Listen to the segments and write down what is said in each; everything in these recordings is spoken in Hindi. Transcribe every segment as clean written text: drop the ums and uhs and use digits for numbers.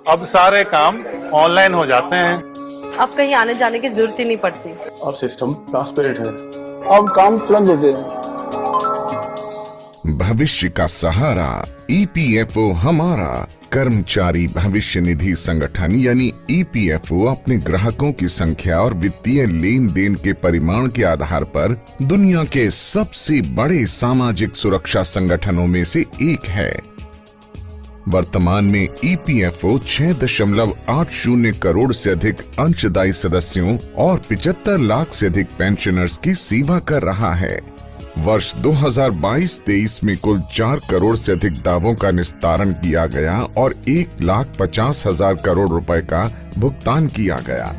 अब सारे काम ऑनलाइन हो जाते हैं। अब कहीं आने जाने की जरूरत ही नहीं पड़ती। और सिस्टम ट्रांसपेरेंट है, अब काम तुरंत होते हैं। भविष्य का सहारा ईपीएफओ हमारा कर्मचारी भविष्य निधि संगठन यानी ईपीएफओ अपने ग्राहकों की संख्या और वित्तीय लेन देन के परिमाण के आधार पर दुनिया के सबसे बड़े सामाजिक सुरक्षा संगठनों में से एक है। वर्तमान में ईपीएफओ 6.80 करोड़ से अधिक अंशदायी सदस्यों और 75 लाख से अधिक पेंशनर्स की सेवा कर रहा है। वर्ष 2022-23 में कुल 4 करोड़ से अधिक दावों का निस्तारण किया गया और 1,50,000 करोड़ रुपए का भुगतान किया गया।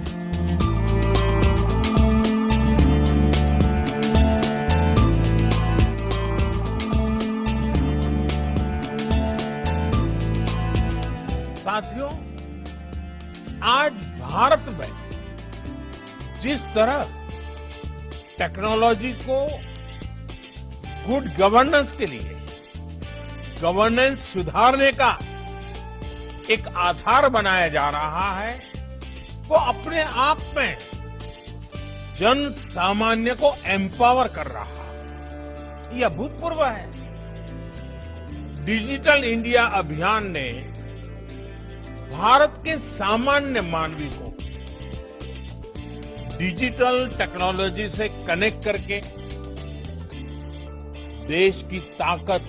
साथियों, आज भारत में जिस तरह टेक्नोलॉजी को गुड गवर्नेंस के लिए गवर्नेंस सुधारने का एक आधार बनाया जा रहा है, वो अपने आप में जन सामान्य को एम्पावर कर रहा है। यह अभूतपूर्व है। डिजिटल इंडिया अभियान ने भारत के सामान्य मानवी को डिजिटल टेक्नोलॉजी से कनेक्ट करके देश की ताकत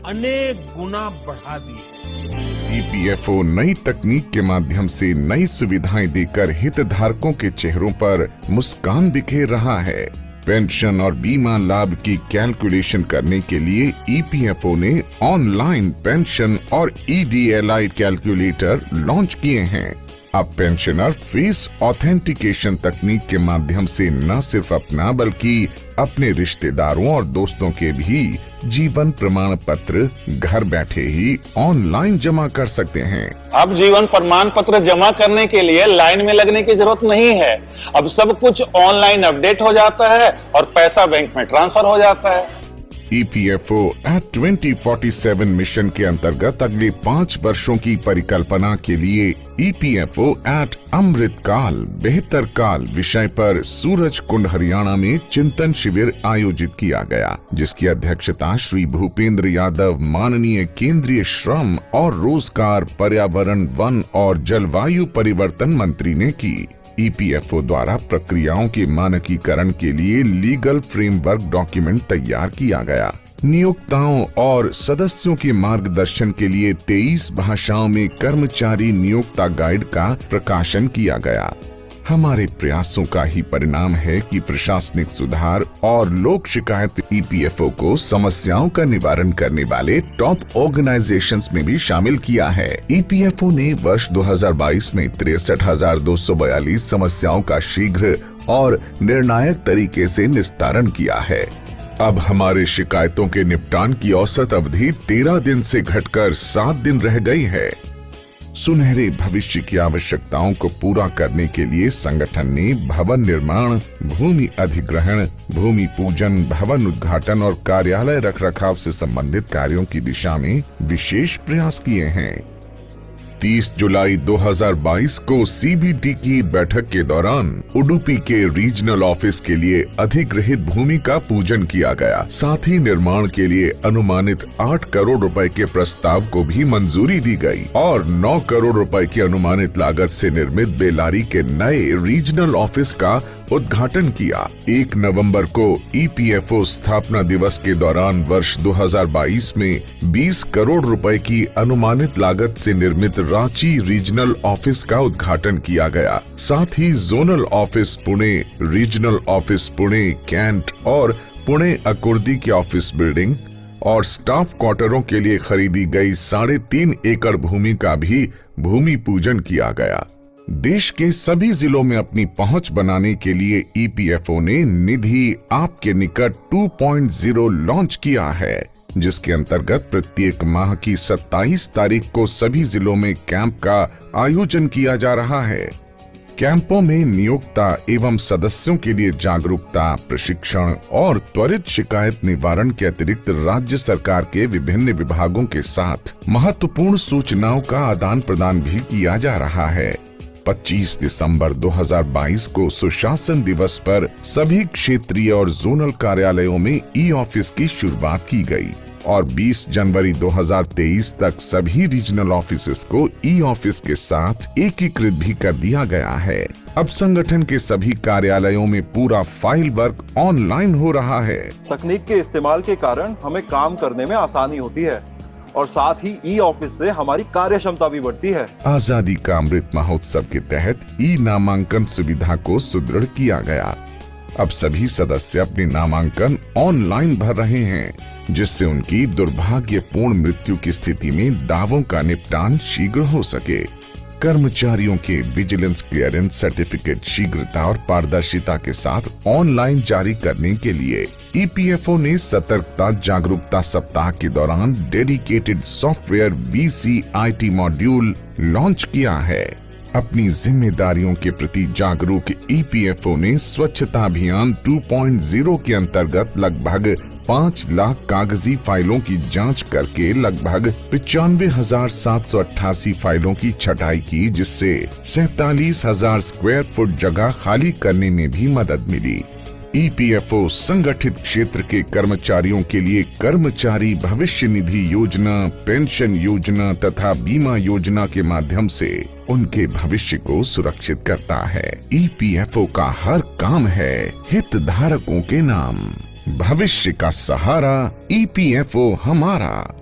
अनेक गुना बढ़ा दी। ईपीएफओ नई तकनीक के माध्यम से नई सुविधाएं देकर हितधारकों के चेहरों पर मुस्कान बिखेर रहा है। पेंशन और बीमा लाभ की कैलकुलेशन करने के लिए ईपीएफओ ने ऑनलाइन पेंशन और ईडीएलआई कैलकुलेटर लॉन्च किए हैं। अब पेंशनर फेस ऑथेंटिकेशन तकनीक के माध्यम से न सिर्फ अपना बल्कि अपने रिश्तेदारों और दोस्तों के भी जीवन प्रमाण पत्र घर बैठे ही ऑनलाइन जमा कर सकते हैं। अब जीवन प्रमाण पत्र जमा करने के लिए लाइन में लगने की जरूरत नहीं है। अब सब कुछ ऑनलाइन अपडेट हो जाता है और पैसा बैंक में ट्रांसफर हो जाता है। ईपीएफओ एट 2047 मिशन के अंतर्गत अगले 5 वर्षों की परिकल्पना के लिए ईपीएफओ एट अमृत काल बेहतर काल विषय पर सूरज कुंड हरियाणा में चिंतन शिविर आयोजित किया गया, जिसकी अध्यक्षता श्री भूपेंद्र यादव माननीय केंद्रीय श्रम और रोजगार, पर्यावरण, वन और जलवायु परिवर्तन मंत्री ने की। ईपीएफओ द्वारा प्रक्रियाओं के मानकीकरण के लिए लीगल फ्रेमवर्क डॉक्यूमेंट तैयार किया गया। नियोक्ताओं और सदस्यों के मार्गदर्शन के लिए 23 भाषाओं में कर्मचारी नियोक्ता गाइड का प्रकाशन किया गया। हमारे प्रयासों का ही परिणाम है कि प्रशासनिक सुधार और लोक शिकायत ईपीएफओ को समस्याओं का निवारण करने वाले टॉप ऑर्गेनाइजेशंस में भी शामिल किया है। ईपीएफओ ने वर्ष 2022 में 63,242 समस्याओं का शीघ्र और निर्णायक तरीके से निस्तारण किया है। अब हमारे शिकायतों के निपटान की औसत अवधि 13 दिन से घटकर 7 दिन रह गई है। सुनहरे भविष्य की आवश्यकताओं को पूरा करने के लिए संगठन ने भवन निर्माण, भूमि अधिग्रहण, भूमि पूजन, भवन उद्घाटन और कार्यालय रखरखाव से संबंधित कार्यों की दिशा में विशेष प्रयास किए हैं। 30 जुलाई 2022 को सीबीडी की बैठक के दौरान उडुपी के रीजनल ऑफिस के लिए अधिग्रहित भूमि का पूजन किया गया। साथ ही निर्माण के लिए अनुमानित 8 करोड़ रुपए के प्रस्ताव को भी मंजूरी दी गई और 9 करोड़ रुपए की अनुमानित लागत से निर्मित बेलारी के नए रीजनल ऑफिस का उद्घाटन किया। 1 नवंबर को ईपीएफओ स्थापना दिवस के दौरान वर्ष 2022 में 20 करोड़ रुपए की अनुमानित लागत से निर्मित रांची रीजनल ऑफिस का उद्घाटन किया गया। साथ ही zonal office Pune, regional office Pune, cantt और पुणे अकुर्दी की ऑफिस बिल्डिंग और स्टाफ क्वार्टरों के लिए खरीदी गई 3.5 एकड़ भूमि का भी भूमि पूजन किया गया। देश के सभी जिलों में अपनी पहुंच बनाने के लिए ईपीएफओ ने निधि आपके निकट 2.0 लॉन्च किया है, जिसके अंतर्गत प्रत्येक माह की 27 तारीख को सभी जिलों में कैंप का आयोजन किया जा रहा है। कैंपों में नियोक्ता एवं सदस्यों के लिए जागरूकता, प्रशिक्षण और त्वरित शिकायत निवारण के अतिरिक्त राज्य सरकार के विभिन्न विभागों के साथ महत्वपूर्ण सूचनाओं का आदान प्रदान भी किया जा रहा है। 25 दिसंबर 2022 को सुशासन दिवस पर सभी क्षेत्रीय और जोनल कार्यालयों में ई-ऑफिस की शुरुआत की गई और 20 जनवरी 2023 तक सभी रीजनल ऑफिसेस को ई-ऑफिस के साथ एकीकृत भी कर दिया गया है। अब संगठन के सभी कार्यालयों में पूरा फाइल वर्क ऑनलाइन हो रहा है। तकनीक के इस्तेमाल के कारण हमें काम करने में आसानी होती है और साथ ही ई-ऑफिस से हमारी कार्य क्षमता भी बढ़ती है। आजादी का अमृत महोत्सव के तहत ई नामांकन सुविधा को सुदृढ़ किया गया। अब सभी सदस्य अपने नामांकन ऑनलाइन भर रहे हैं, जिससे उनकी दुर्भाग्यपूर्ण मृत्यु की स्थिति में दावों का निपटान शीघ्र हो सके। कर्मचारियों के विजिलेंस क्लियरेंस सर्टिफिकेट शीघ्रता और पारदर्शिता के साथ ऑनलाइन जारी करने के लिए ईपीएफओ ने सतर्कता जागरूकता सप्ताह के दौरान dedicated software VCIT module launch किया है। अपनी जिम्मेदारियों के प्रति जागरूक ईपीएफओ ने स्वच्छता अभियान 2.0 के अंतर्गत लगभग 5 लाख कागजी फाइलों की जांच करके लगभग 95,788 फाइलों की छटाई की, जिससे 47,000 स्क्वायर फुट जगह खाली करने में भी मदद मिली। ईपीएफओ संगठित क्षेत्र के कर्मचारियों के लिए कर्मचारी भविष्य निधि योजना, पेंशन योजना तथा बीमा योजना के माध्यम से उनके भविष्य को सुरक्षित करता है। ईपीएफओ का हर काम है हितधारकों के नाम। भविष्य का सहारा ईपीएफओ हमारा।